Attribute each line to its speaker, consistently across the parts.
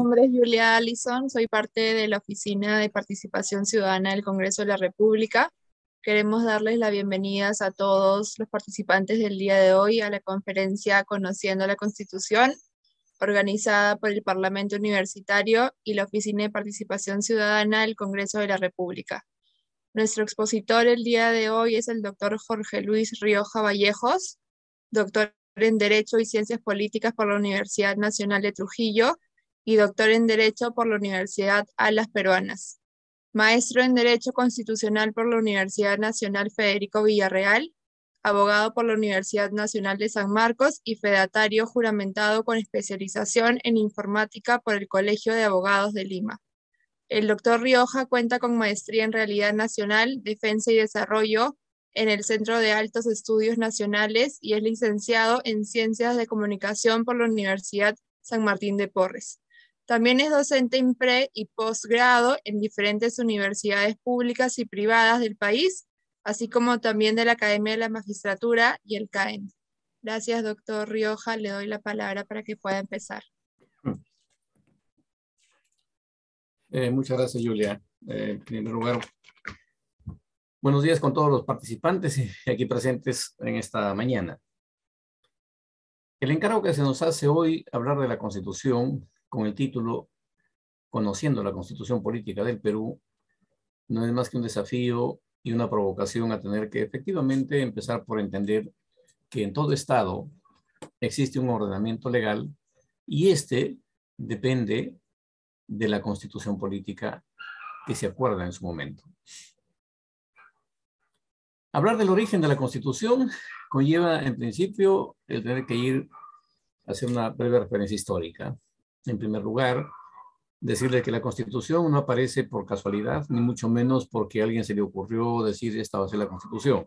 Speaker 1: nombre es Julia Allison, soy parte de la Oficina de Participación Ciudadana del Congreso de la República. Queremos darles las bienvenidas a todos los participantes del día de hoy a la conferencia Conociendo la Constitución, organizada por el Parlamento Universitario y la Oficina de Participación Ciudadana del Congreso de la República. Nuestro expositor el día de hoy es el doctor Jorge Luis Rioja Vallejos, doctor en Derecho y Ciencias Políticas por la Universidad Nacional de Trujillo y doctor en Derecho por la Universidad Alas Peruanas. Maestro en Derecho Constitucional por la Universidad Nacional Federico Villarreal, abogado por la Universidad Nacional de San Marcos y fedatario juramentado con especialización en informática por el Colegio de Abogados de Lima. El doctor Rioja cuenta con maestría en Realidad Nacional, Defensa y Desarrollo en el Centro de Altos Estudios Nacionales y es licenciado en Ciencias de Comunicación por la Universidad San Martín de Porres. También es docente en pre- y posgrado en diferentes universidades públicas y privadas del país, así como también de la Academia de la Magistratura y el CAEN. Gracias, doctor Rioja. Le doy la palabra para que pueda empezar.
Speaker 2: Muchas gracias, Julia. En primer lugar, buenos días con todos los participantes aquí presentes en esta mañana. El encargo que se nos hace hoy hablar de la Constitución con el título Conociendo la Constitución Política del Perú no es más que un desafío y una provocación a tener que efectivamente empezar por entender que en todo Estado existe un ordenamiento legal y este depende de la Constitución Política que se acuerda en su momento. Hablar del origen de la Constitución conlleva, en principio, el tener que ir a hacer una breve referencia histórica. En primer lugar, decirle que la Constitución no aparece por casualidad, ni mucho menos porque a alguien se le ocurrió decir esta va a ser la Constitución.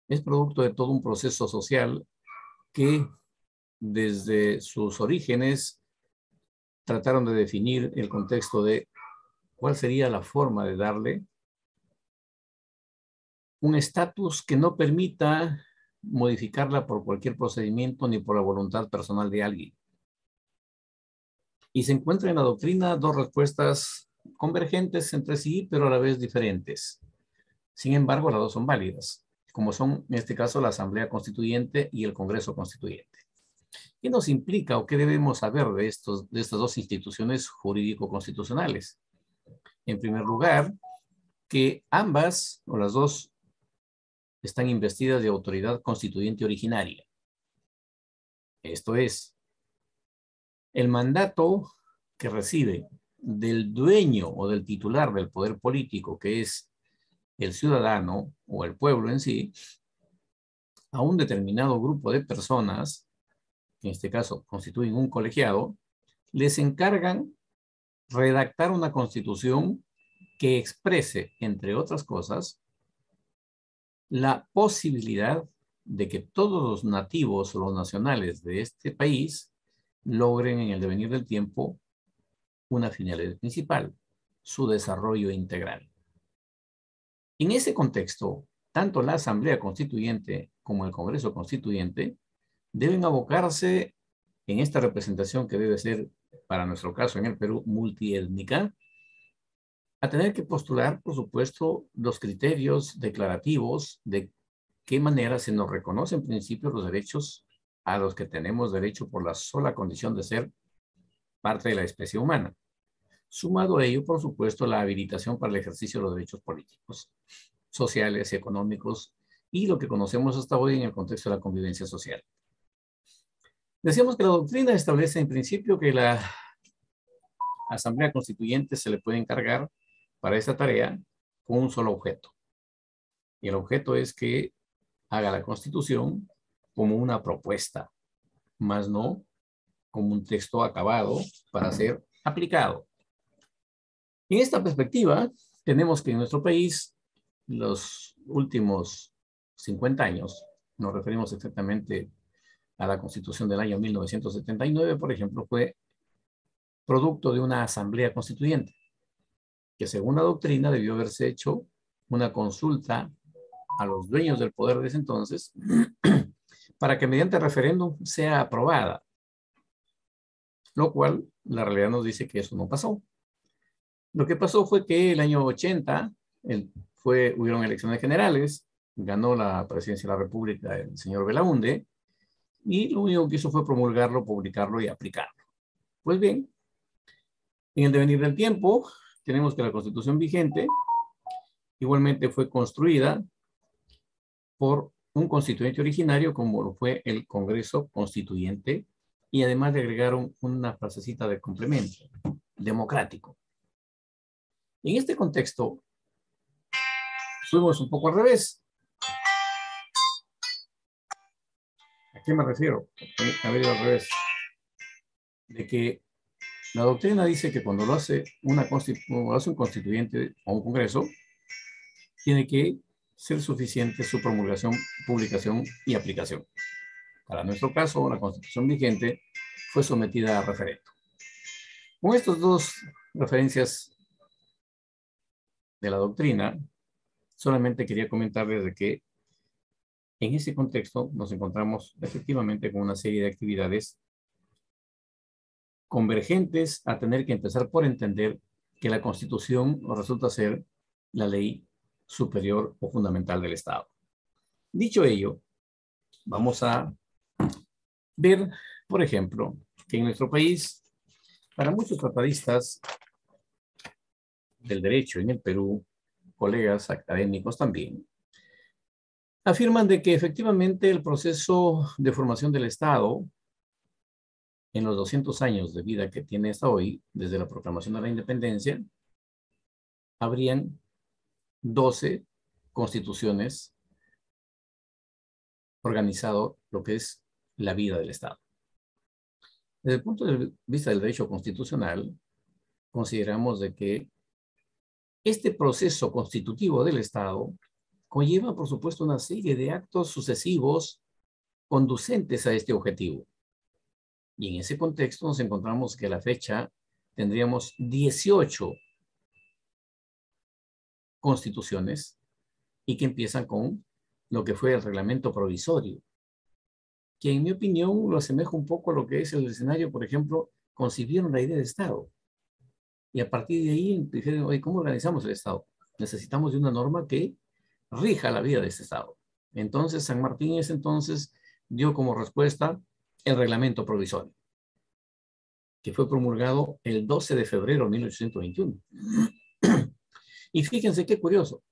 Speaker 2: Es producto de todo un proceso social que, desde sus orígenes, trataron de definir el contexto de cuál sería la forma de darle un estatus que no permita modificarla por cualquier procedimiento ni por la voluntad personal de alguien. Y se encuentra en la doctrina dos respuestas convergentes entre sí, pero a la vez diferentes. Sin embargo, las dos son válidas, como son en este caso la Asamblea Constituyente y el Congreso Constituyente. ¿Qué nos implica o qué debemos saber de estas dos instituciones jurídico-constitucionales? En primer lugar, que ambas o las dos están investidas de autoridad constituyente originaria. Esto es, el mandato que recibe del dueño o del titular del poder político, que es el ciudadano o el pueblo en sí, a un determinado grupo de personas, que en este caso constituyen un colegiado, les encargan redactar una constitución que exprese, entre otras cosas, la posibilidad de que todos los nativos o los nacionales de este país logren en el devenir del tiempo una finalidad principal, su desarrollo integral. En ese contexto, tanto la Asamblea Constituyente como el Congreso Constituyente deben abocarse en esta representación que debe ser, para nuestro caso en el Perú, multiétnica, a tener que postular, por supuesto, los criterios declarativos de qué manera se nos reconocen en principio los derechos a los que tenemos derecho por la sola condición de ser parte de la especie humana. Sumado a ello, por supuesto, la habilitación para el ejercicio de los derechos políticos, sociales y económicos y lo que conocemos hasta hoy en el contexto de la convivencia social. Decíamos que la doctrina establece en principio que la Asamblea Constituyente se le puede encargar para esta tarea con un solo objeto. Y el objeto es que haga la Constitución como una propuesta, más no como un texto acabado para ser aplicado. En esta perspectiva, tenemos que en nuestro país, los últimos 50 años, nos referimos exactamente a la Constitución del año 1979, por ejemplo, fue producto de una asamblea constituyente, que según la doctrina debió haberse hecho una consulta a los dueños del poder de ese entonces para que mediante referéndum sea aprobada. lo cual la realidad nos dice que eso no pasó. Lo que pasó fue que el año 80 hubieron elecciones generales, ganó la presidencia de la República el señor Belaunde, y lo único que hizo fue promulgarlo, publicarlo y aplicarlo. Pues bien, en el devenir del tiempo, tenemos que la Constitución vigente igualmente fue construida por un constituyente originario, como lo fue el Congreso Constituyente, y además le agregaron una frasecita de complemento, democrático. En este contexto, fuimos un poco al revés. ¿A qué me refiero? Haber ido al revés. De que la doctrina dice que cuando lo hace un constituyente o un congreso, tiene que ser suficiente su promulgación, publicación y aplicación. Para nuestro caso, la Constitución vigente fue sometida a referendo. Con estas dos referencias de la doctrina, solamente quería comentarles de que en ese contexto nos encontramos efectivamente con una serie de actividades convergentes a tener que empezar por entender que la Constitución resulta ser la ley superior o fundamental del Estado. Dicho ello, vamos a ver, por ejemplo, que en nuestro país, para muchos tratadistas del derecho en el Perú, colegas académicos también, afirman de que efectivamente el proceso de formación del Estado en los 200 años de vida que tiene hasta hoy, desde la proclamación de la independencia, habrían 12 constituciones organizado lo que es la vida del Estado. Desde el punto de vista del derecho constitucional, consideramos de que este proceso constitutivo del Estado conlleva, por supuesto, una serie de actos sucesivos conducentes a este objetivo. Y en ese contexto nos encontramos que a la fecha tendríamos 18 constituciones y que empiezan con lo que fue el reglamento provisorio, que en mi opinión lo asemeja un poco a lo que es el escenario, por ejemplo, concibieron la idea de Estado. Y a partir de ahí dijeron, oye, ¿cómo organizamos el Estado? Necesitamos de una norma que rija la vida de este Estado. Entonces, San Martín en ese entonces dio como respuesta el reglamento provisorio, que fue promulgado el 12 de febrero de 1821. Y fíjense qué curioso.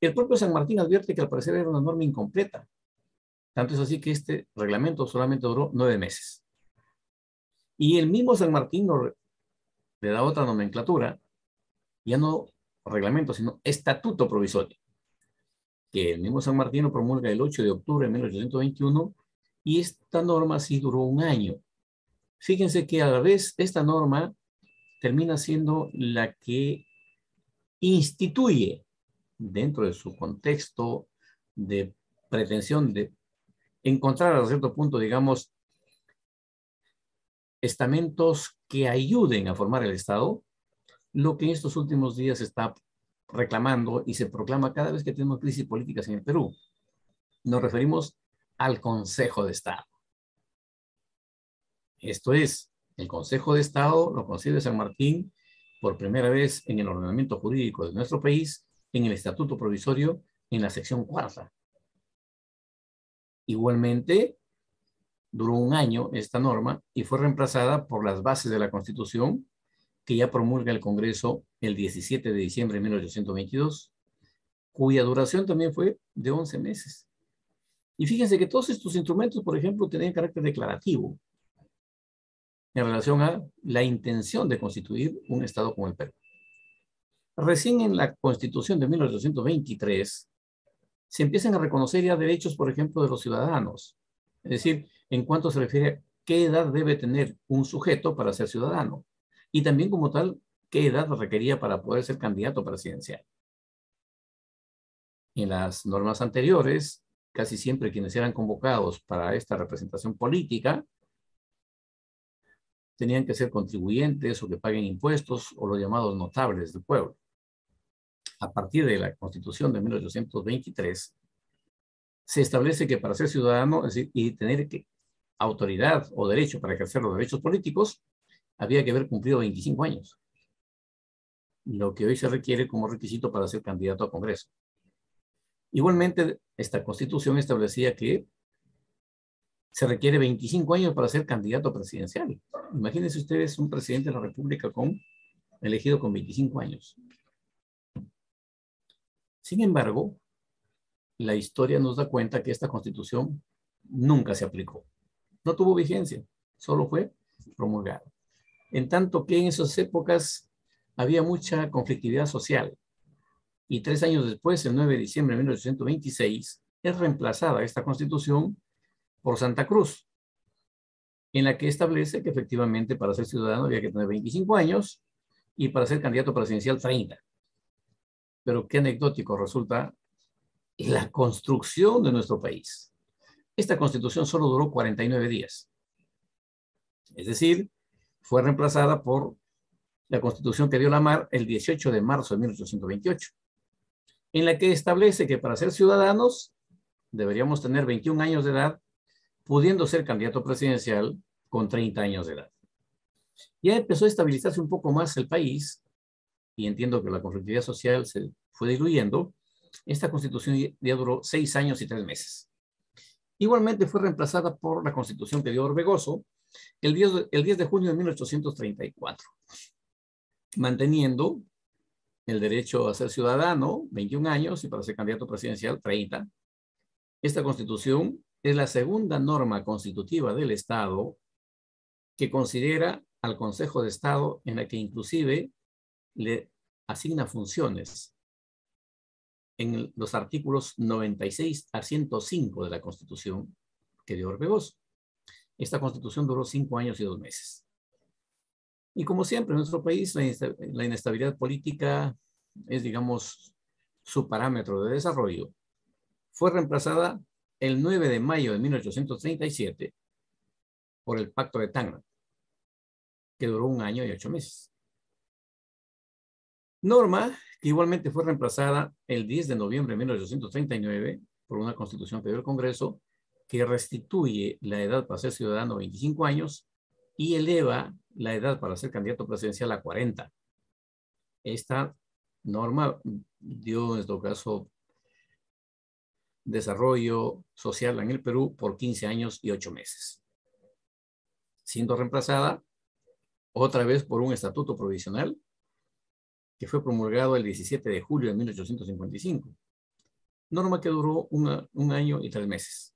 Speaker 2: El propio San Martín advierte que al parecer era una norma incompleta. Tanto es así que este reglamento solamente duró 9 meses. Y el mismo San Martín le da otra nomenclatura, ya no reglamento, sino estatuto provisorio, que el mismo San Martín lo promulga el 8 de octubre de 1821, y esta norma sí duró un año. Fíjense que a la vez esta norma termina siendo la que instituye, dentro de su contexto de pretensión de encontrar a cierto punto, digamos, estamentos que ayuden a formar el Estado, lo que en estos últimos días se está reclamando y se proclama cada vez que tenemos crisis políticas en el Perú. Nos referimos al Consejo de Estado. Esto es, el Consejo de Estado lo concibe San Martín por primera vez en el ordenamiento jurídico de nuestro país, en el Estatuto Provisorio, en la sección 4. Igualmente, duró un año esta norma y fue reemplazada por las bases de la Constitución, que ya promulga el Congreso el 17 de diciembre de 1822, cuya duración también fue de 11 meses. Y fíjense que todos estos instrumentos, por ejemplo, tenían carácter declarativo en relación a la intención de constituir un Estado como el Perú. Recién en la Constitución de 1823 se empiezan a reconocer ya derechos, por ejemplo, de los ciudadanos. Es decir, en cuanto se refiere a qué edad debe tener un sujeto para ser ciudadano. Y también como tal, qué edad requería para poder ser candidato presidencial. En las normas anteriores, casi siempre quienes eran convocados para esta representación política tenían que ser contribuyentes o que paguen impuestos o los llamados notables del pueblo. A partir de la Constitución de 1823, se establece que para ser ciudadano, es decir, y tener autoridad o derecho para ejercer los derechos políticos, había que haber cumplido 25 años, lo que hoy se requiere como requisito para ser candidato a Congreso. Igualmente, esta Constitución establecía que se requiere 25 años para ser candidato presidencial. Imagínense ustedes un presidente de la República elegido con 25 años. Sin embargo, la historia nos da cuenta que esta Constitución nunca se aplicó. No tuvo vigencia, solo fue promulgada. En tanto que en esas épocas había mucha conflictividad social. Y 3 años después, el 9 de diciembre de 1826, es reemplazada esta Constitución por Santa Cruz, en la que establece que efectivamente para ser ciudadano había que tener 25 años y para ser candidato presidencial 30. Pero qué anecdótico resulta la construcción de nuestro país. Esta Constitución solo duró 49 días. Es decir, fue reemplazada por la Constitución que dio la mar el 18 de marzo de 1828, en la que establece que para ser ciudadanos deberíamos tener 21 años de edad, pudiendo ser candidato presidencial con 30 años de edad. Ya empezó a estabilizarse un poco más el país, y entiendo que la conflictividad social se fue diluyendo. Esta Constitución ya duró 6 años y 3 meses. Igualmente fue reemplazada por la Constitución que dio Orbegoso el 10 de junio de 1834, manteniendo el derecho a ser ciudadano, 21 años, y para ser candidato presidencial, 30. Esta Constitución es la segunda norma constitutiva del Estado que considera al Consejo de Estado, en la que inclusive le asigna funciones en los artículos 96 a 105 de la Constitución que dio Orbegoso. Esta Constitución duró 5 años y 2 meses. Y como siempre en nuestro país, la inestabilidad política es, digamos, su parámetro de desarrollo. Fue reemplazada el 9 de mayo de 1837 por el Pacto de Tacna, que duró 1 año y 8 meses. Norma que igualmente fue reemplazada el 10 de noviembre de 1839 por una Constitución que dio el Congreso, que restituye la edad para ser ciudadano a 25 años y eleva la edad para ser candidato presidencial a 40. Esta norma dio, en todo caso, desarrollo social en el Perú por 15 años y 8 meses, siendo reemplazada otra vez por un estatuto provisional que fue promulgado el 17 de julio de 1855, norma que duró un año y 3 meses,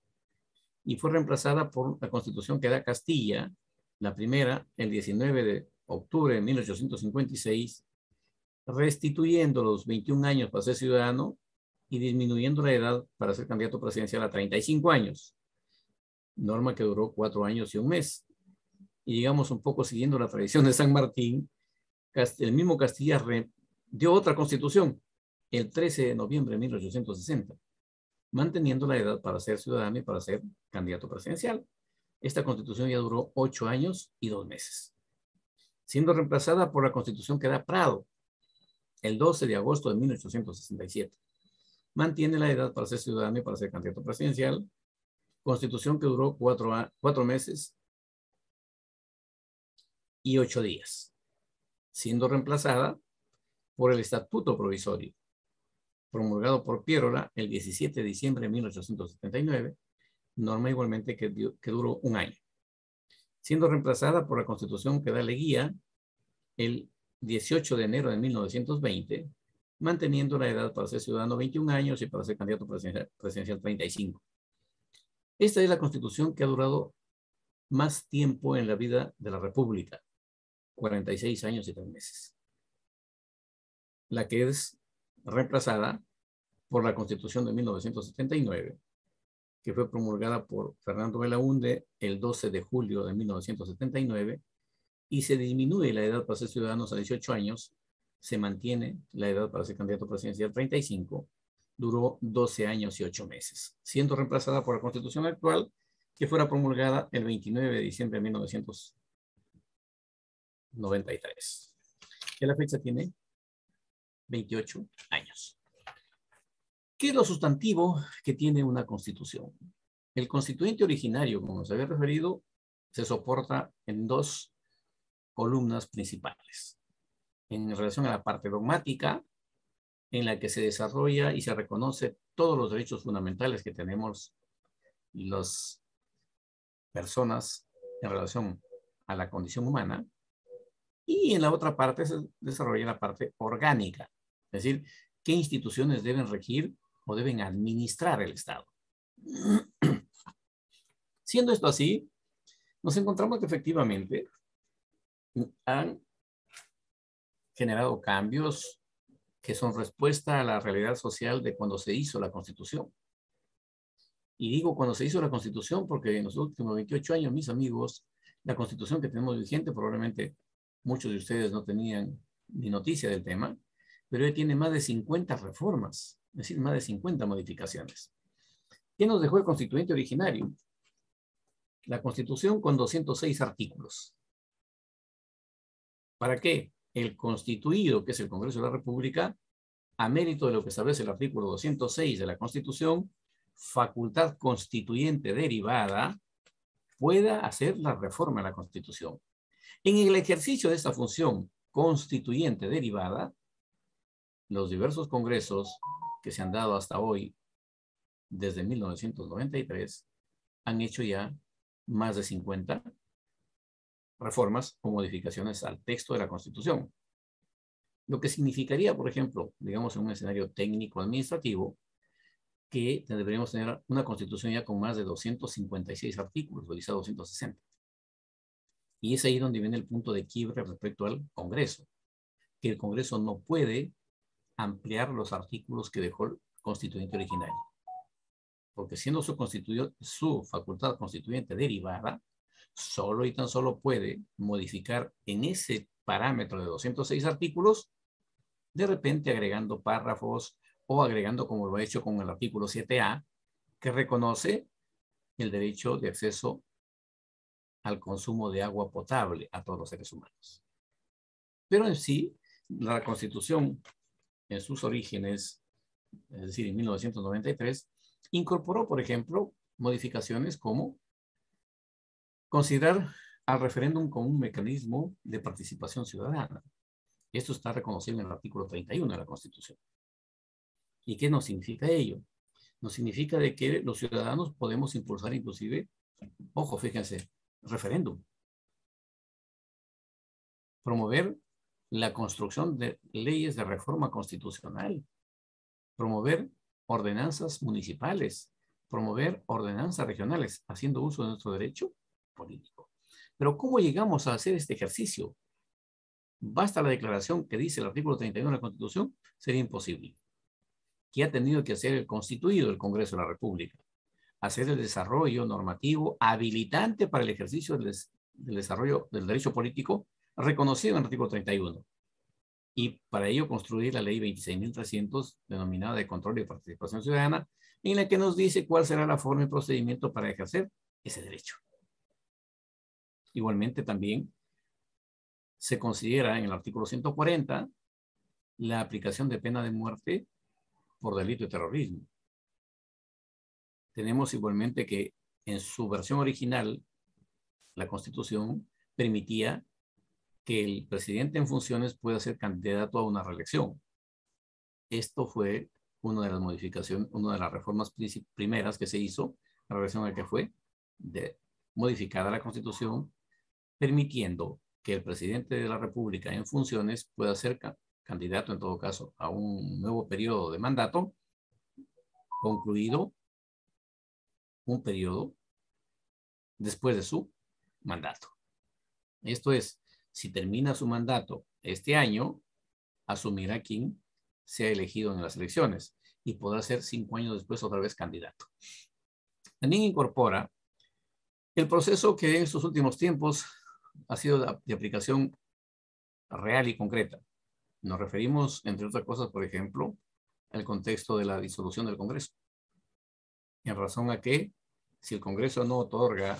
Speaker 2: y fue reemplazada por la Constitución que da Castilla, la primera, el 19 de octubre de 1856, restituyendo los 21 años para ser ciudadano y disminuyendo la edad para ser candidato presidencial a 35 años, norma que duró 4 años y 1 mes. Y digamos, un poco siguiendo la tradición de San Martín, el mismo Castilla dio otra constitución el 13 de noviembre de 1860, manteniendo la edad para ser ciudadano y para ser candidato presidencial. Esta constitución ya duró 8 años y 2 meses, siendo reemplazada por la constitución que da Prado el 12 de agosto de 1867. Mantiene la edad para ser ciudadano y para ser candidato presidencial, constitución que duró 4 meses y 8 días, siendo reemplazada por el Estatuto Provisorio, promulgado por Piérola el 17 de diciembre de 1879, norma igualmente que duró 1 año, siendo reemplazada por la Constitución que da Leguía el 18 de enero de 1920, manteniendo la edad para ser ciudadano 21 años y para ser candidato presidencial 35. Esta es la Constitución que ha durado más tiempo en la vida de la República, 46 años y 3 meses. La que es reemplazada por la Constitución de 1979, que fue promulgada por Fernando Belaúnde el 12 de julio de 1979, y se disminuye la edad para ser ciudadanos a 18 años, se mantiene la edad para ser candidato presidencial 35, duró 12 años y 8 meses, siendo reemplazada por la Constitución actual, que fuera promulgada el 29 de diciembre de 1993. Que la fecha tiene 28 años. ¿Qué es lo sustantivo que tiene una constitución? El constituyente originario, como se había referido, se soporta en 2 columnas principales. En relación a la parte dogmática, en la que se desarrolla y se reconoce todos los derechos fundamentales que tenemos las personas en relación a la condición humana, y en la otra parte se desarrolla la parte orgánica, es decir, qué instituciones deben regir o deben administrar el Estado. Siendo esto así, nos encontramos que efectivamente han generado cambios que son respuesta a la realidad social de cuando se hizo la Constitución. Y digo cuando se hizo la Constitución porque en los últimos 28 años, mis amigos, la Constitución que tenemos vigente, probablemente muchos de ustedes no tenían ni noticia del tema, pero hoy tiene más de 50 reformas, es decir, más de 50 modificaciones. ¿Qué nos dejó el constituyente originario? La Constitución con 206 artículos. ¿Para qué? El constituido, que es el Congreso de la República, a mérito de lo que establece el artículo 206 de la Constitución, facultad constituyente derivada, pueda hacer la reforma de la Constitución. En el ejercicio de esta función constituyente derivada, los diversos congresos que se han dado hasta hoy, desde 1993, han hecho ya más de 50 reformas o modificaciones al texto de la Constitución. Lo que significaría, por ejemplo, digamos en un escenario técnico-administrativo, que deberíamos tener una Constitución ya con más de 256 artículos, o quizá 260. Y es ahí donde viene el punto de quiebre respecto al Congreso, que el Congreso no puede ampliar los artículos que dejó el constituyente originario. Porque siendo su facultad constituyente derivada, solo y tan solo puede modificar en ese parámetro de 206 artículos, de repente agregando párrafos o agregando, como lo ha hecho con el artículo 7A, que reconoce el derecho de acceso al consumo de agua potable a todos los seres humanos. Pero en sí, la Constitución, en sus orígenes, es decir, en 1993, incorporó, por ejemplo, modificaciones como considerar al referéndum como un mecanismo de participación ciudadana. Esto está reconocido en el artículo 31 de la Constitución. ¿Y qué nos significa ello? Nos significa de que los ciudadanos podemos impulsar inclusive, ojo, fíjense, referéndum. Promover la construcción de leyes de reforma constitucional. Promover ordenanzas municipales. Promover ordenanzas regionales, haciendo uso de nuestro derecho político. Pero ¿cómo llegamos a hacer este ejercicio? Basta la declaración que dice el artículo 31 de la Constitución, sería imposible. ¿Qué ha tenido que hacer el constituido del Congreso de la República? Hacer el desarrollo normativo habilitante para el ejercicio del desarrollo del derecho político reconocido en el artículo 31. Y para ello construir la ley 26.300, denominada de control y participación ciudadana, en la que nos dice cuál será la forma y procedimiento para ejercer ese derecho. Igualmente también se considera en el artículo 140 la aplicación de pena de muerte por delito de terrorismo. Tenemos igualmente que en su versión original, la Constitución permitía que el presidente en funciones pueda ser candidato a una reelección. Esto fue una de las modificaciones, una de las reformas primeras que se hizo, la relación a la que fue modificada la Constitución, permitiendo que el presidente de la República en funciones pueda ser candidato, en todo caso, a un nuevo periodo de mandato, concluido un periodo después de su mandato. Esto es, si termina su mandato este año, asumirá quien sea elegido en las elecciones y podrá ser 5 años después otra vez candidato. También incorpora el proceso que en estos últimos tiempos ha sido de aplicación real y concreta. Nos referimos, entre otras cosas, por ejemplo, al contexto de la disolución del Congreso. En razón a que, si el Congreso no otorga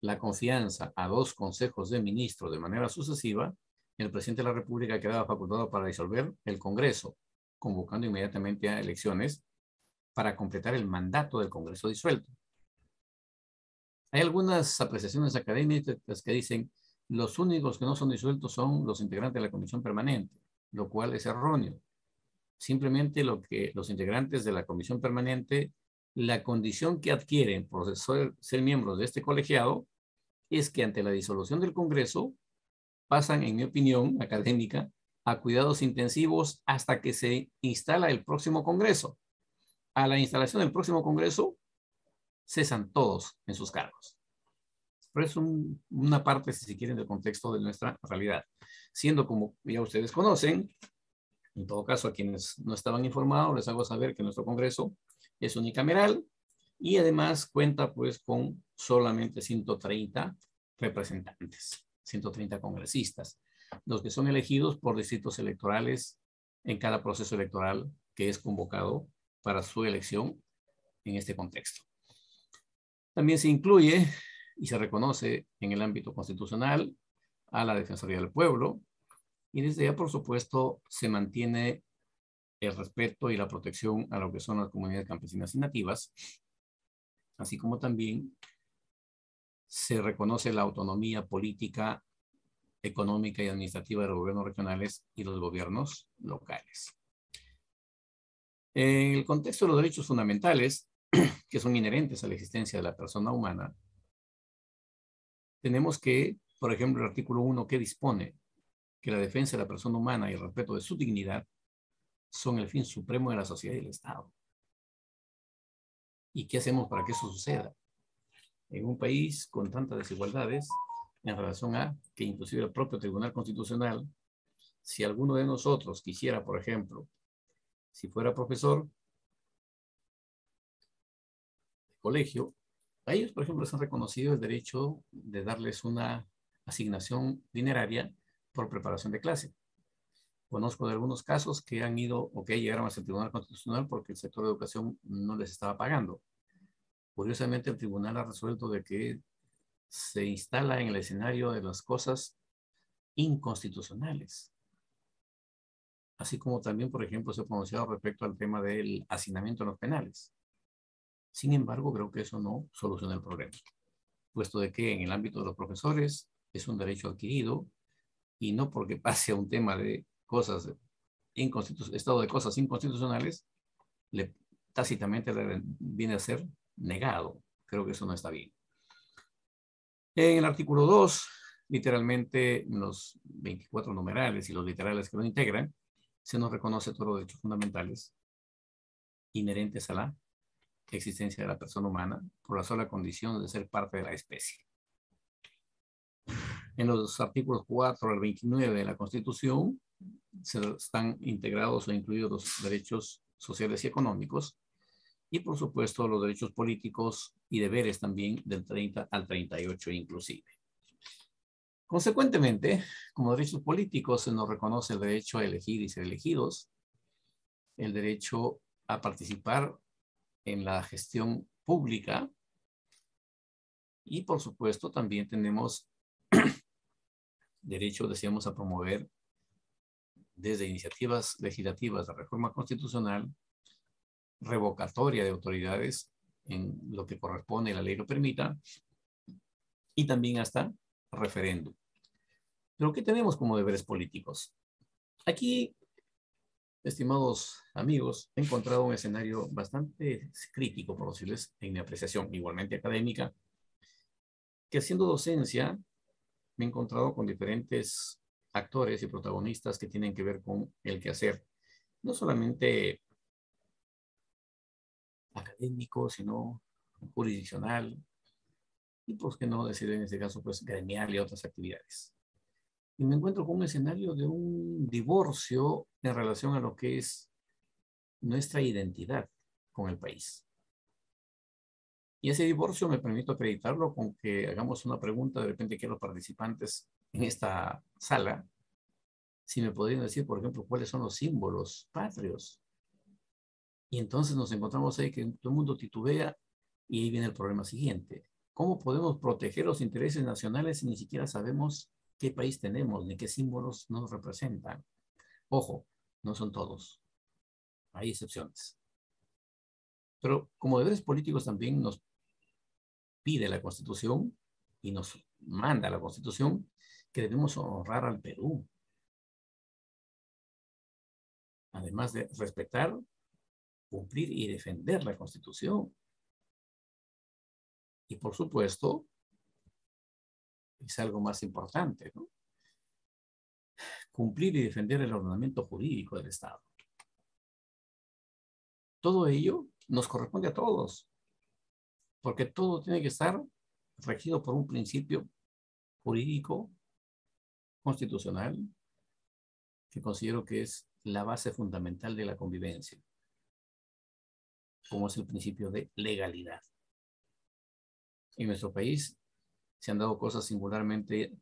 Speaker 2: la confianza a 2 consejos de ministros de manera sucesiva, el presidente de la República quedaba facultado para disolver el Congreso, convocando inmediatamente a elecciones para completar el mandato del Congreso disuelto. Hay algunas apreciaciones académicas que dicen los únicos que no son disueltos son los integrantes de la comisión permanente, lo cual es erróneo. Simplemente lo que los integrantes de la comisión permanente, la condición que adquieren por ser miembros de este colegiado es que ante la disolución del Congreso pasan, en mi opinión académica, a cuidados intensivos hasta que se instala el próximo Congreso. A la instalación del próximo Congreso cesan todos en sus cargos. Pero es una parte, si se quieren, del contexto de nuestra realidad. Siendo, como ya ustedes conocen, en todo caso, a quienes no estaban informados, les hago saber que nuestro Congreso es unicameral y además cuenta pues con solamente 130 representantes, 130 congresistas, los que son elegidos por distritos electorales en cada proceso electoral que es convocado para su elección en este contexto. También se incluye y se reconoce en el ámbito constitucional a la Defensoría del Pueblo y desde ya, por supuesto, se mantiene el respeto y la protección a lo que son las comunidades campesinas y nativas, así como también se reconoce la autonomía política, económica y administrativa de los gobiernos regionales y los gobiernos locales. En el contexto de los derechos fundamentales, que son inherentes a la existencia de la persona humana, tenemos que, por ejemplo, el artículo 1 que dispone que la defensa de la persona humana y el respeto de su dignidad son el fin supremo de la sociedad y del Estado. ¿Y qué hacemos para que eso suceda? En un país con tantas desigualdades, en relación a que inclusive el propio Tribunal Constitucional, si alguno de nosotros quisiera, por ejemplo, si fuera profesor de colegio, a ellos, por ejemplo, les han reconocido el derecho de darles una asignación dineraria por preparación de clase. Conozco de algunos casos que han ido o que llegaron al Tribunal Constitucional porque el sector de educación no les estaba pagando. Curiosamente, el tribunal ha resuelto de que se instala en el escenario de las cosas inconstitucionales. Así como también, por ejemplo, se ha pronunciado respecto al tema del hacinamiento en los penales. Sin embargo, creo que eso no soluciona el problema, puesto de que en el ámbito de los profesores es un derecho adquirido y no porque pase a un tema de cosas estado de cosas inconstitucionales, tácitamente viene a ser negado. Creo que eso no está bien. En el artículo 2, literalmente los 24 numerales y los literales que lo integran, se nos reconoce todos los derechos fundamentales inherentes a la existencia de la persona humana por la sola condición de ser parte de la especie. En los artículos 4 al 29 de la Constitución están integrados o incluidos los derechos sociales y económicos y, por supuesto, los derechos políticos y deberes también del 30 al 38 inclusive. Consecuentemente, como derechos políticos se nos reconoce el derecho a elegir y ser elegidos, el derecho a participar en la gestión pública y, por supuesto, también tenemos derecho, decíamos, a promover desde iniciativas legislativas de reforma constitucional, revocatoria de autoridades en lo que corresponde y la ley lo permita, y también hasta referéndum. Pero ¿qué tenemos como deberes políticos? Aquí, estimados amigos, he encontrado un escenario bastante crítico, por decirles, en mi apreciación, igualmente académica, que haciendo docencia me he encontrado con diferentes actores y protagonistas que tienen que ver con el quehacer, no solamente académico, sino jurisdiccional, y por qué no decir en este caso, pues gremial y otras actividades. Y me encuentro con un escenario de un divorcio en relación a lo que es nuestra identidad con el país. Y ese divorcio me permito acreditarlo con que hagamos una pregunta de repente que los participantes en esta sala, si me podrían decir, por ejemplo, cuáles son los símbolos patrios. Y entonces nos encontramos ahí que todo el mundo titubea y ahí viene el problema siguiente. ¿Cómo podemos proteger los intereses nacionales si ni siquiera sabemos qué país tenemos ni qué símbolos nos representan? Ojo, no son todos. Hay excepciones. Pero como deberes políticos también nos pide la Constitución y nos manda la Constitución que debemos honrar al Perú. Además de respetar, cumplir y defender la Constitución. Y por supuesto, es algo más importante, ¿no? Cumplir y defender el ordenamiento jurídico del Estado. Todo ello nos corresponde a todos, porque todo tiene que estar regido por un principio jurídico, constitucional, que considero que es la base fundamental de la convivencia, como es el principio de legalidad. En nuestro país se han dado cosas singularmente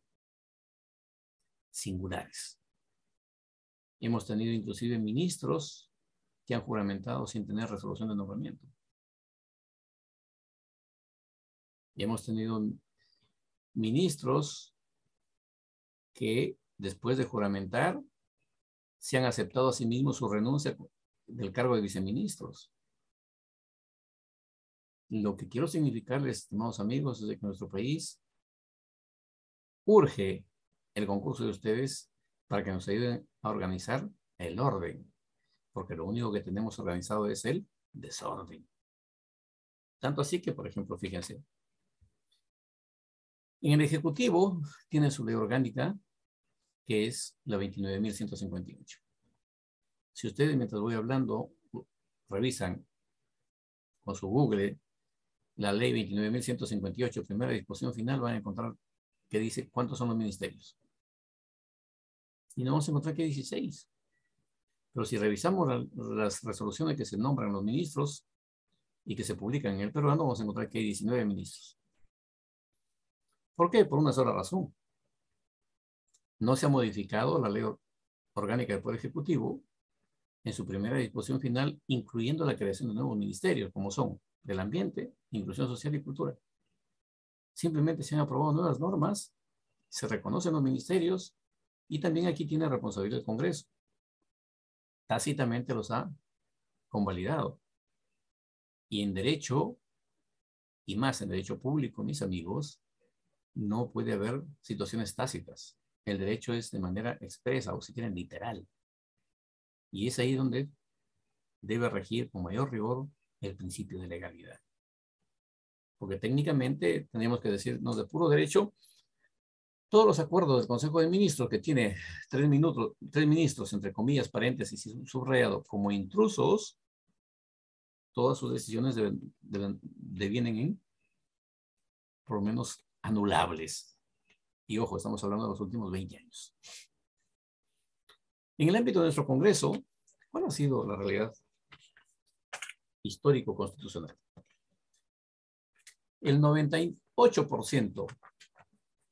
Speaker 2: singulares. Hemos tenido inclusive ministros que han juramentado sin tener resolución de nombramiento. Y hemos tenido ministros que después de juramentar se han aceptado a sí mismos su renuncia del cargo de viceministros. Lo que quiero significarles, estimados amigos, es de que nuestro país urge el concurso de ustedes para que nos ayuden a organizar el orden, porque lo único que tenemos organizado es el desorden. Tanto así que, por ejemplo, fíjense, en el Ejecutivo tiene su ley orgánica, que es la 29.158. Si ustedes, mientras voy hablando, revisan con su Google la ley 29.158, primera disposición final, van a encontrar que dice cuántos son los ministerios. Y no vamos a encontrar que hay 16. Pero si revisamos las resoluciones que se nombran los ministros y que se publican en el peruano, vamos a encontrar que hay 19 ministros. ¿Por qué? Por una sola razón. No se ha modificado la ley orgánica del Poder Ejecutivo en su primera disposición final, incluyendo la creación de nuevos ministerios, como son del ambiente, inclusión social y cultura. Simplemente se han aprobado nuevas normas, se reconocen los ministerios y también aquí tiene responsabilidad el Congreso. Tácitamente los ha convalidado. Y en derecho, y más en derecho público, mis amigos, no puede haber situaciones tácitas. El derecho es de manera expresa o si quieren literal. Y es ahí donde debe regir con mayor rigor el principio de legalidad. Porque técnicamente tendríamos que decirnos de puro derecho, todos los acuerdos del Consejo de Ministros que tiene tres ministros, entre comillas, paréntesis y subrayado, como intrusos, todas sus decisiones devienen en, por lo menos, anulables. Y ojo, estamos hablando de los últimos 20 años. En el ámbito de nuestro Congreso, ¿cuál ha sido la realidad histórico-constitucional? El 98%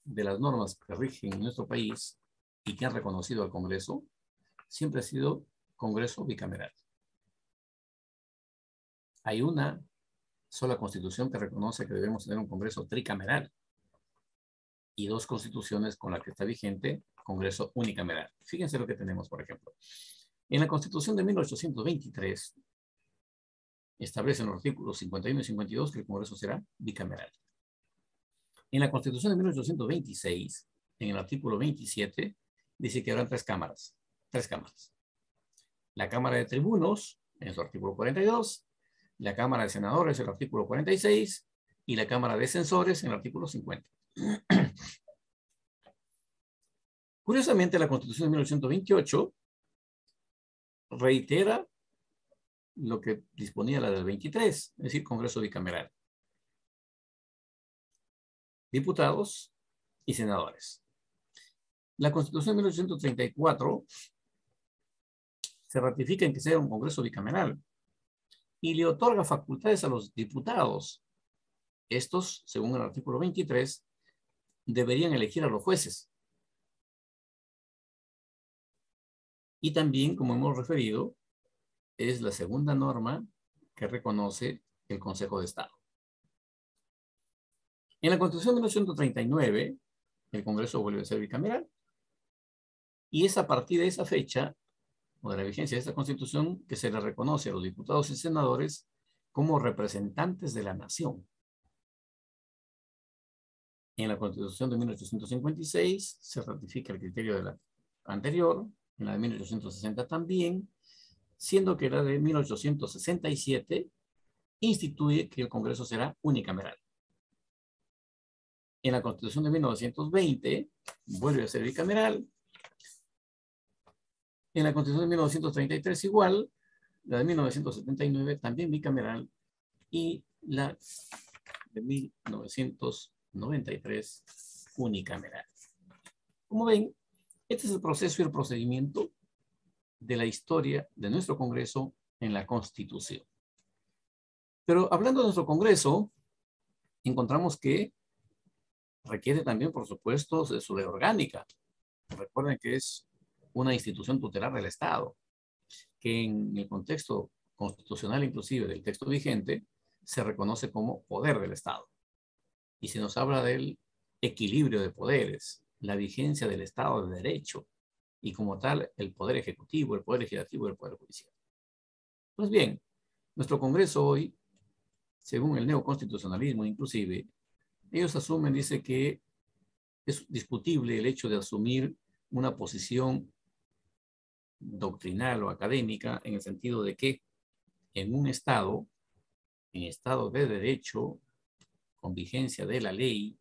Speaker 2: de las normas que rigen en nuestro país y que han reconocido al Congreso, siempre ha sido Congreso bicameral. Hay una sola constitución que reconoce que debemos tener un Congreso tricameral y dos constituciones con la que está vigente Congreso unicameral. Fíjense lo que tenemos, por ejemplo. En la Constitución de 1823 establece en los artículos 51 y 52 que el Congreso será bicameral. En la Constitución de 1826, en el artículo 27, dice que habrán tres cámaras. Tres cámaras. La Cámara de Tribunos, en su artículo 42, la Cámara de Senadores, en el artículo 46, y la Cámara de Censores, en el artículo 50. Curiosamente, la Constitución de 1828 reitera lo que disponía la del 23, es decir, Congreso bicameral. Diputados y senadores. La Constitución de 1834 se ratifica en que sea un Congreso bicameral y le otorga facultades a los diputados. Estos, según el artículo 23, deberían elegir a los jueces. Y también, como hemos referido, es la segunda norma que reconoce el Consejo de Estado. En la Constitución de 1939, el Congreso vuelve a ser bicameral. Y es a partir de esa fecha, o de la vigencia de esta Constitución, que se le reconoce a los diputados y senadores como representantes de la nación. En la Constitución de 1856 se ratifica el criterio de la anterior, en la de 1860 también, siendo que la de 1867 instituye que el Congreso será unicameral. En la Constitución de 1920 vuelve a ser bicameral. En la Constitución de 1933 igual, la de 1979 también bicameral y la de 1993 unicameral. Como ven, este es el proceso y el procedimiento de la historia de nuestro Congreso en la Constitución. Pero hablando de nuestro Congreso, encontramos que requiere también, por supuesto, de su ley orgánica. Recuerden que es una institución tutelar del Estado, que en el contexto constitucional, inclusive del texto vigente, se reconoce como poder del Estado. Y se nos habla del equilibrio de poderes, la vigencia del Estado de Derecho, y como tal, el poder ejecutivo, el poder legislativo y el poder judicial. Pues bien, nuestro Congreso hoy, según el neoconstitucionalismo inclusive, ellos asumen, dice que es discutible el hecho de asumir una posición doctrinal o académica en el sentido de que en un Estado, en Estado de Derecho, con vigencia de la ley,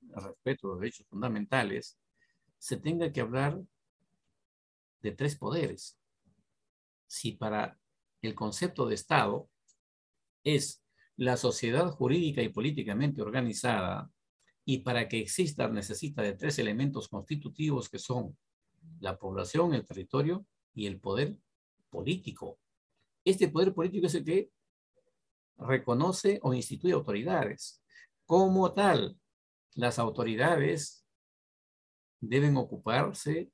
Speaker 2: respeto a los derechos fundamentales, se tenga que hablar de tres poderes. Si para el concepto de Estado es la sociedad jurídica y políticamente organizada, y para que exista necesita de tres elementos constitutivos que son la población, el territorio y el poder político. Este poder político es el que reconoce o instituye autoridades. Como tal, las autoridades deben ocuparse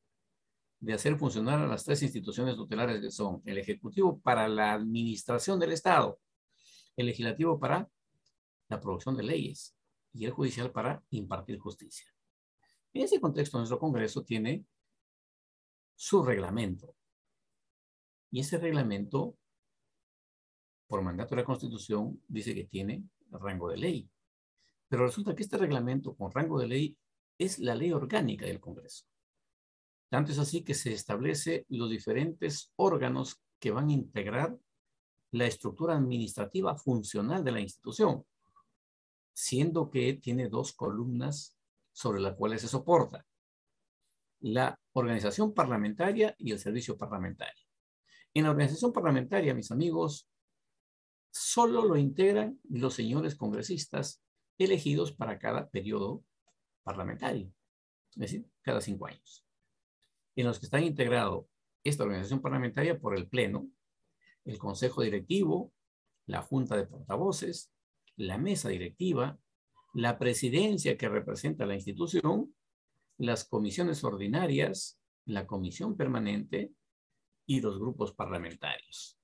Speaker 2: de hacer funcionar a las tres instituciones tutelares que son el Ejecutivo para la administración del Estado, el Legislativo para la producción de leyes y el Judicial para impartir justicia. En ese contexto, nuestro Congreso tiene su reglamento. Y ese reglamento, por mandato de la Constitución, dice que tiene rango de ley. Pero resulta que este reglamento con rango de ley es la ley orgánica del Congreso. Tanto es así que se establece los diferentes órganos que van a integrar la estructura administrativa funcional de la institución, siendo que tiene dos columnas sobre las cuales se soporta: la organización parlamentaria y el servicio parlamentario. En la organización parlamentaria, mis amigos, solo lo integran los señores congresistas elegidos para cada periodo parlamentario, es decir, cada 5 años. En los que están integrados esta organización parlamentaria por el Pleno, el Consejo Directivo, la Junta de Portavoces, la Mesa Directiva, la Presidencia que representa la institución, las comisiones ordinarias, la Comisión Permanente y los grupos parlamentarios.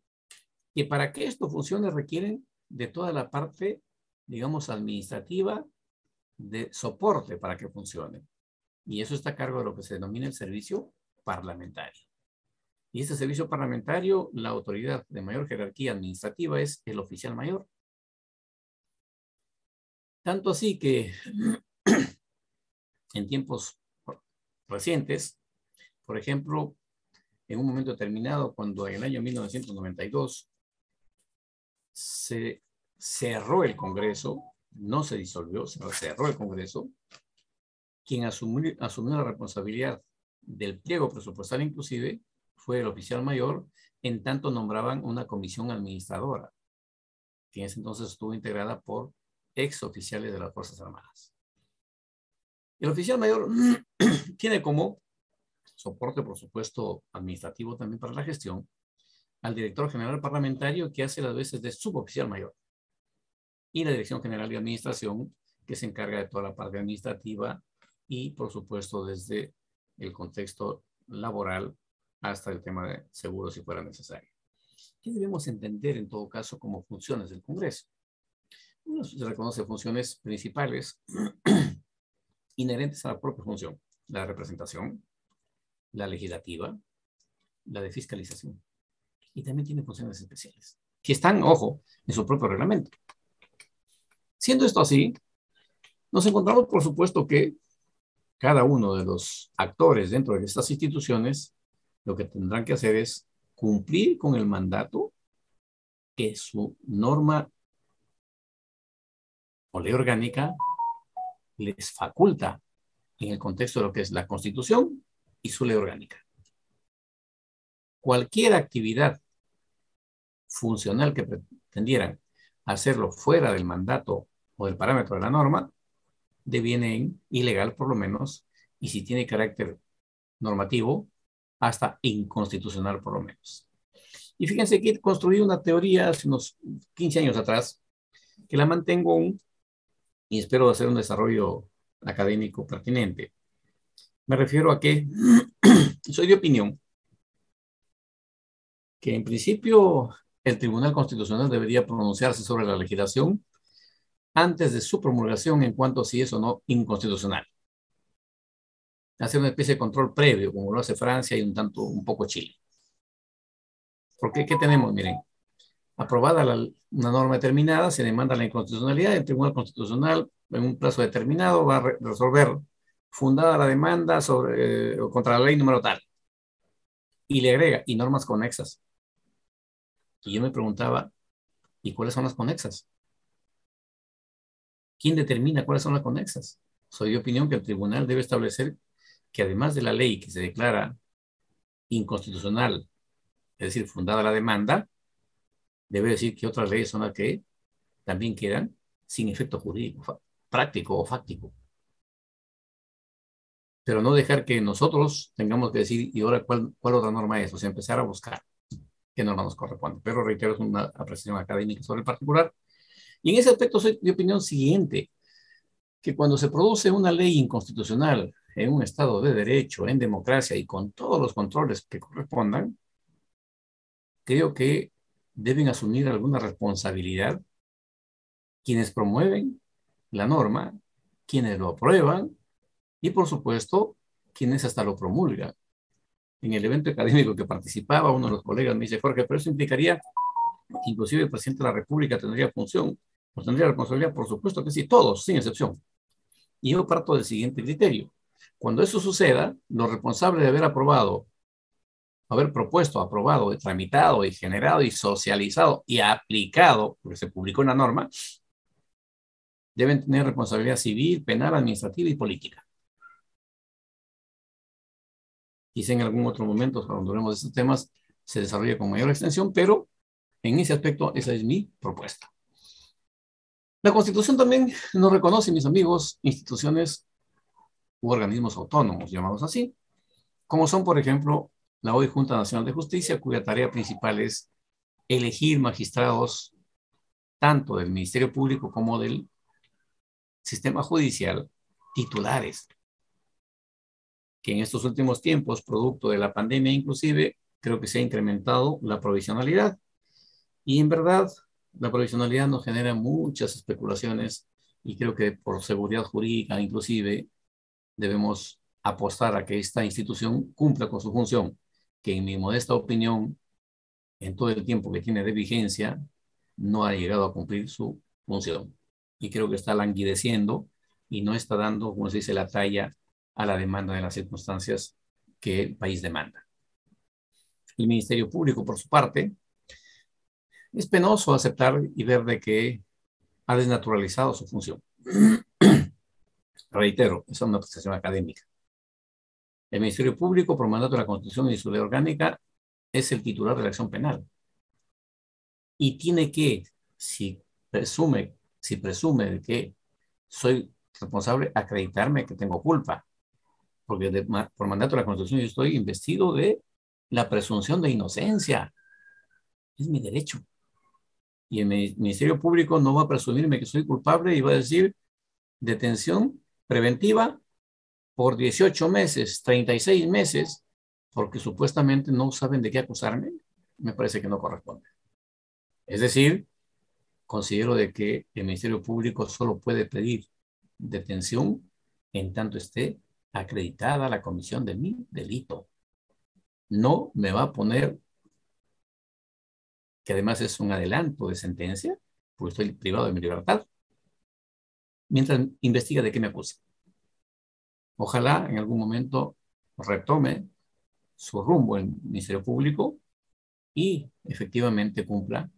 Speaker 2: Y para que esto funcione requieren de toda la parte, digamos, administrativa de soporte para que funcione. Y eso está a cargo de lo que se denomina el servicio parlamentario. Y este servicio parlamentario, la autoridad de mayor jerarquía administrativa es el oficial mayor. Tanto así que en tiempos recientes, por ejemplo, en un momento determinado, cuando en el año 1992 se cerró el Congreso, no se disolvió, se cerró el Congreso, quien asumió la responsabilidad del pliego presupuestal inclusive fue el oficial mayor, en tanto nombraban una comisión administradora, que en ese entonces estuvo integrada por ex oficiales de las Fuerzas Armadas. El oficial mayor tiene como soporte, por supuesto, administrativo también para la gestión, al director general parlamentario, que hace las veces de suboficial mayor, y la Dirección General de Administración, que se encarga de toda la parte administrativa y, por supuesto, desde el contexto laboral hasta el tema de seguros si fuera necesario. ¿Qué debemos entender en todo caso como funciones del Congreso? Bueno, se reconoce funciones principales inherentes a la propia función: la representación, la legislativa, la de fiscalización. Y también tiene funciones especiales, que están, ojo, en su propio reglamento. Siendo esto así, Nos encontramos, por supuesto, que cada uno de los actores dentro de estas instituciones lo que tendrán que hacer es cumplir con el mandato que su norma o ley orgánica les faculta en el contexto de lo que es la Constitución y su ley orgánica. Cualquier actividad funcional que pretendieran hacerlo fuera del mandato o del parámetro de la norma, deviene ilegal por lo menos, y si tiene carácter normativo, hasta inconstitucional por lo menos. Y fíjense que construí una teoría hace unos 15 años atrás, que la mantengo aún y espero hacer un desarrollo académico pertinente. Me refiero a que soy de opinión que en principio el Tribunal Constitucional debería pronunciarse sobre la legislación antes de su promulgación en cuanto a si es o no inconstitucional. Hacer una especie de control previo, como lo hace Francia y un poco Chile. Porque, ¿qué tenemos? Miren, aprobada una norma determinada, se demanda la inconstitucionalidad, el Tribunal Constitucional en un plazo determinado va a resolver fundada la demanda contra la ley número tal. Y le agrega, y normas conexas. Y yo me preguntaba, ¿y cuáles son las conexas? ¿Quién determina cuáles son las conexas? Soy de opinión que el tribunal debe establecer que además de la ley que se declara inconstitucional, es decir, fundada la demanda, debe decir que otras leyes son las que también quedan sin efecto jurídico, práctico o fáctico. Pero no dejar que nosotros tengamos que decir, ¿y ahora cuál otra norma es? O sea, empezar a buscar qué norma nos corresponde. Pero reitero, es una apreciación académica sobre el particular. Y en ese aspecto soy de opinión siguiente, que cuando se produce una ley inconstitucional en un Estado de Derecho, en democracia y con todos los controles que correspondan, creo que deben asumir alguna responsabilidad quienes promueven la norma, quienes lo aprueban y, por supuesto, quienes hasta lo promulgan. En el evento académico que participaba, uno de los colegas me dice, Jorge, pero eso implicaría que inclusive el presidente de la República tendría función, o tendría responsabilidad, por supuesto que sí, todos, sin excepción. Y yo parto del siguiente criterio. Cuando eso suceda, los responsables de haber propuesto, aprobado, tramitado y generado y socializado y aplicado, porque se publicó una norma, deben tener responsabilidad civil, penal, administrativa y política. Quizá en algún otro momento, cuando hablemos de estos temas, se desarrolle con mayor extensión, pero en ese aspecto, esa es mi propuesta. La Constitución también nos reconoce, mis amigos, instituciones u organismos autónomos, llamados así, como son, por ejemplo, la hoy Junta Nacional de Justicia, cuya tarea principal es elegir magistrados tanto del Ministerio Público como del sistema judicial titulares, que en estos últimos tiempos, producto de la pandemia inclusive, creo que se ha incrementado la provisionalidad. Y en verdad, la provisionalidad nos genera muchas especulaciones y creo que por seguridad jurídica inclusive debemos apostar a que esta institución cumpla con su función, que en mi modesta opinión, en todo el tiempo que tiene de vigencia, no ha llegado a cumplir su función. Y creo que está languideciendo y no está dando, como se dice, la talla a la demanda de las circunstancias que el país demanda. El Ministerio Público, por su parte, es penoso aceptar y ver de que ha desnaturalizado su función. Reitero, es una apreciación académica. El Ministerio Público, por mandato de la Constitución y su ley orgánica, es el titular de la acción penal. Y tiene que, si presume de que soy responsable, acreditarme que tengo culpa. Porque por mandato de la Constitución yo estoy investido de la presunción de inocencia. Es mi derecho. Y el Ministerio Público no va a presumirme que soy culpable y va a decir detención preventiva por 18 meses, 36 meses, porque supuestamente no saben de qué acusarme. Me parece que no corresponde. Es decir, considero de que el Ministerio Público solo puede pedir detención en tanto esté acreditada la comisión de mi delito. No me va a poner, que además es un adelanto de sentencia, porque estoy privado de mi libertad. mientras investiga de qué me acusa. Ojalá en algún momento retome su rumbo el Ministerio Público y efectivamente cumpla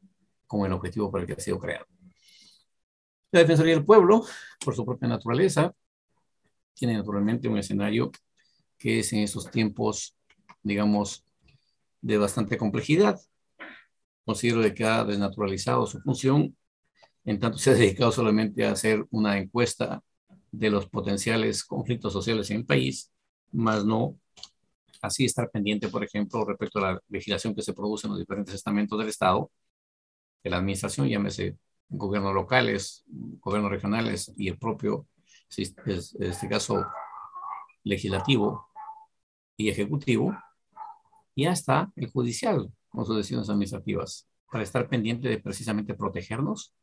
Speaker 2: con el objetivo por el que ha sido creado. La Defensoría del Pueblo, por su propia naturaleza, tiene naturalmente un escenario que es en estos tiempos, digamos, de bastante complejidad. Considero que ha desnaturalizado su función, en tanto se ha dedicado solamente a hacer una encuesta de los potenciales conflictos sociales en el país, más no así estar pendiente, por ejemplo, respecto a la legislación que se produce en los diferentes estamentos del Estado, de la administración, llámese gobiernos locales, gobiernos regionales y el propio, en este caso, legislativo y ejecutivo, y hasta el judicial con sus decisiones administrativas, para estar pendiente de precisamente protegernos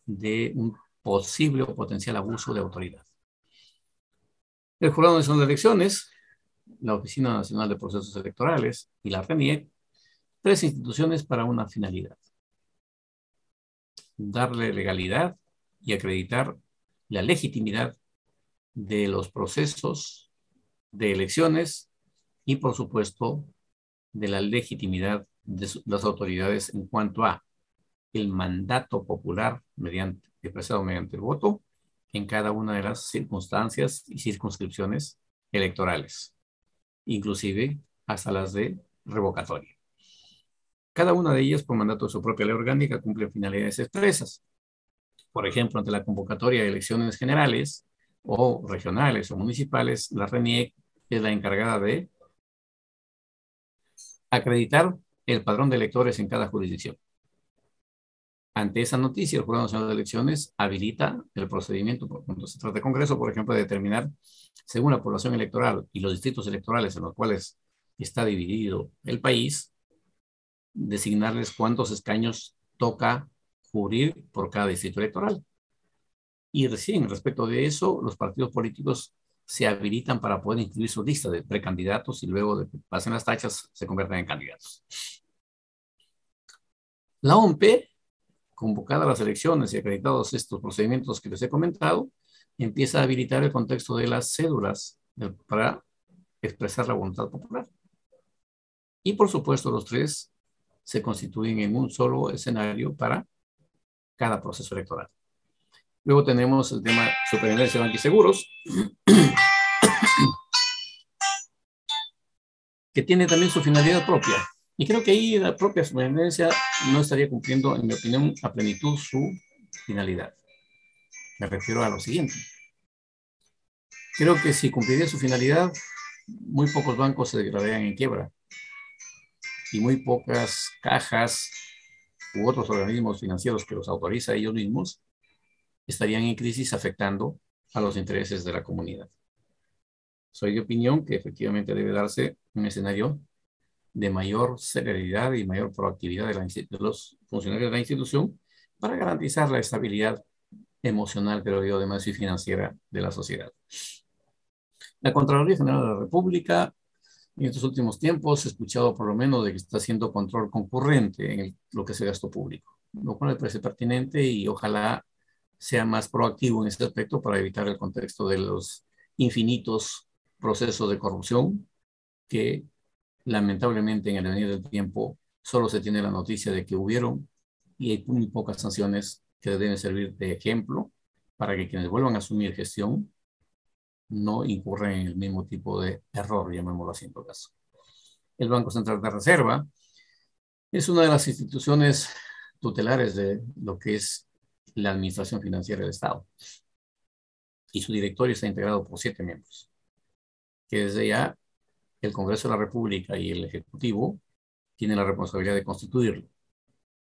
Speaker 2: de un posible o potencial abuso de autoridad. El Jurado Nacional de Elecciones, la Oficina Nacional de Procesos Electorales y la RENIEC, tres instituciones para una finalidad: darle legalidad y acreditar la legitimidad de los procesos de elecciones y, por supuesto, de la legitimidad de las autoridades en cuanto a el mandato popular expresado mediante el voto en cada una de las circunstancias y circunscripciones electorales, inclusive hasta las de revocatoria. Cada una de ellas, por mandato de su propia ley orgánica, cumple finalidades expresas. Por ejemplo, ante la convocatoria de elecciones generales o regionales o municipales, la RENIEC es la encargada de acreditar el padrón de electores en cada jurisdicción. Ante esa noticia, el Jurado Nacional de Elecciones habilita el procedimiento, cuando se trata de Congreso, por ejemplo, de determinar, según la población electoral y los distritos electorales en los cuales está dividido el país, designarles cuántos escaños toca cubrir por cada distrito electoral. Y recién, respecto de eso, los partidos políticos se habilitan para poder incluir su lista de precandidatos y luego de que pasen las tachas se convierten en candidatos. La OMP, convocada a las elecciones y acreditados estos procedimientos que les he comentado, empieza a habilitar el contexto de las cédulas para expresar la voluntad popular. Y por supuesto, los tres se constituyen en un solo escenario para cada proceso electoral. Luego tenemos el tema de Superintendencia de Banca y Seguros, que tiene también su finalidad propia. Y creo que ahí la propia superintendencia no estaría cumpliendo, en mi opinión, a plenitud su finalidad. Me refiero a lo siguiente. Creo que si cumpliría su finalidad, muy pocos bancos se declararían en quiebra y muy pocas cajas u otros organismos financieros que los autoriza a ellos mismos estarían en crisis afectando a los intereses de la comunidad. Soy de opinión que efectivamente debe darse un escenario de mayor celeridad y mayor proactividad de los funcionarios de la institución para garantizar la estabilidad emocional, creo yo, además y financiera de la sociedad. La Contraloría General de la República, en estos últimos tiempos, he escuchado por lo menos de que está haciendo control concurrente en lo que es el gasto público, lo cual me parece pertinente y ojalá sea más proactivo en este aspecto para evitar el contexto de los infinitos procesos de corrupción que lamentablemente en el venir del tiempo solo se tiene la noticia de que hubieron y hay muy pocas sanciones que deben servir de ejemplo para que quienes vuelvan a asumir gestión no incurran en el mismo tipo de error, llamémoslo así en todo caso. El Banco Central de Reserva es una de las instituciones tutelares de lo que es la administración financiera del Estado y su directorio está integrado por 7 miembros, que desde ya el Congreso de la República y el Ejecutivo tienen la responsabilidad de constituirlo.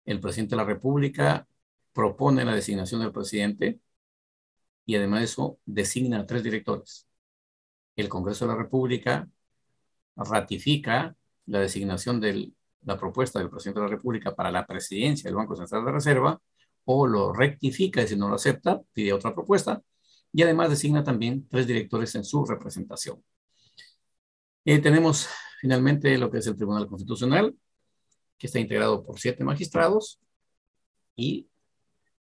Speaker 2: El presidente de la República propone la designación del presidente y además de eso designa a 3 directores. El Congreso de la República ratifica la designación de la propuesta del presidente de la República para la presidencia del Banco Central de Reserva o lo rectifica y si no lo acepta, pide otra propuesta y además designa también 3 directores en su representación. Tenemos finalmente lo que es el Tribunal Constitucional, que está integrado por 7 magistrados y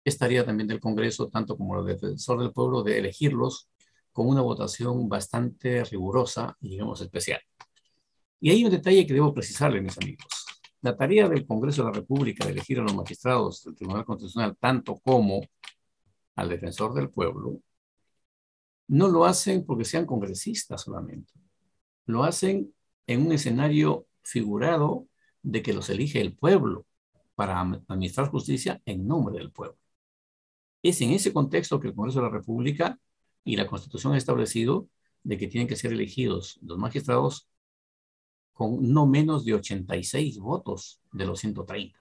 Speaker 2: Es tarea también del Congreso, tanto como el defensor del pueblo, de elegirlos con una votación bastante rigurosa y, digamos, especial. Y hay un detalle que debo precisarle, mis amigos. La tarea del Congreso de la República de elegir a los magistrados del Tribunal Constitucional, tanto como al defensor del pueblo, no lo hacen porque sean congresistas solamente. Lo hacen en un escenario figurado de que los elige el pueblo para administrar justicia en nombre del pueblo. Es en ese contexto que el Congreso de la República y la Constitución ha establecido de que tienen que ser elegidos los magistrados con no menos de 86 votos de los 130.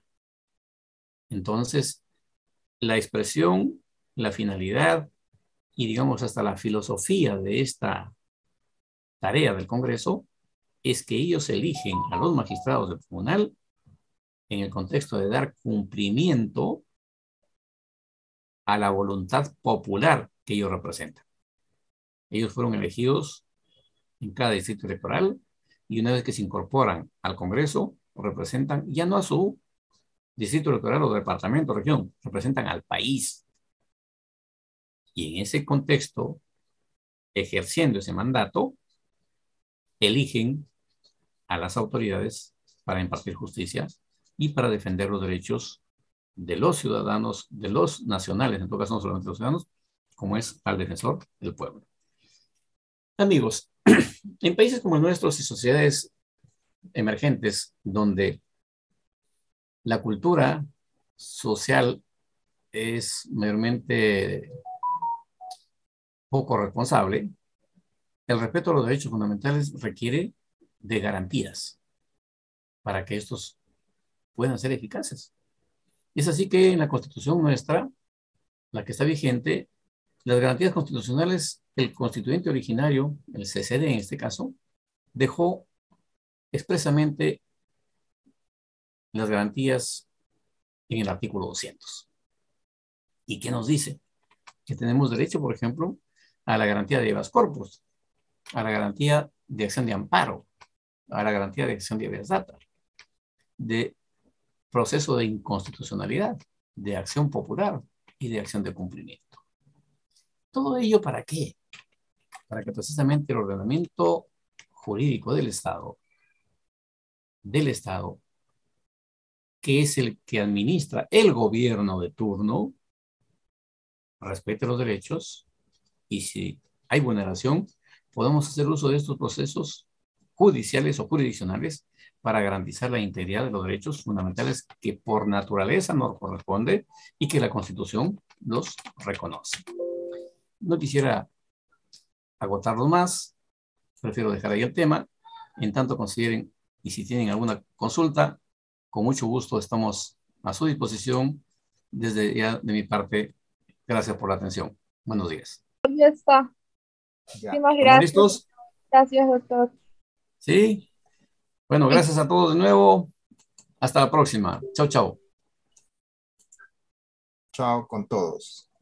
Speaker 2: Entonces, la expresión, la finalidad y, digamos, hasta la filosofía de esta tarea del Congreso es que ellos eligen a los magistrados del tribunal en el contexto de dar cumplimiento a la voluntad popular que ellos representan. Ellos fueron elegidos en cada distrito electoral y una vez que se incorporan al Congreso, representan ya no a su distrito electoral o departamento, región, representan al país. Y en ese contexto, ejerciendo ese mandato, eligen a las autoridades para impartir justicia y para defender los derechos de los ciudadanos, de los nacionales, en todo caso no solamente los ciudadanos, como es al defensor del pueblo. Amigos, en países como nuestros y sociedades emergentes, donde la cultura social es mayormente poco responsable, el respeto a los derechos fundamentales requiere de garantías para que estos puedan ser eficaces. Es así que en la Constitución nuestra, la que está vigente, las garantías constitucionales, el constituyente originario, el CCD en este caso, dejó expresamente las garantías en el artículo 200. ¿Y qué nos dice? Que tenemos derecho, por ejemplo, a la garantía de habeas corpus, a la garantía de acción de amparo, a la garantía de acción de habeas data, de proceso de inconstitucionalidad, de acción popular y de acción de cumplimiento. ¿Todo ello para qué? Para que precisamente el ordenamiento jurídico del Estado, que es el que administra el gobierno de turno, respete los derechos y si hay vulneración, podemos hacer uso de estos procesos judiciales o jurisdiccionales para garantizar la integridad de los derechos fundamentales que por naturaleza nos corresponde y que la Constitución los reconoce. No quisiera agotarlos más, prefiero dejar ahí el tema, en tanto consideren y si tienen alguna consulta, con mucho gusto estamos a su disposición. Desde ya de mi parte, gracias por la atención. Buenos días.
Speaker 1: Ya está.
Speaker 2: Ya.
Speaker 1: Muchísimas
Speaker 2: ¿Estamos
Speaker 1: gracias.
Speaker 2: listos?
Speaker 1: Gracias, doctor.
Speaker 2: Sí. Bueno, gracias a todos de nuevo. Hasta la próxima. Chau, chau.
Speaker 3: Chao con todos.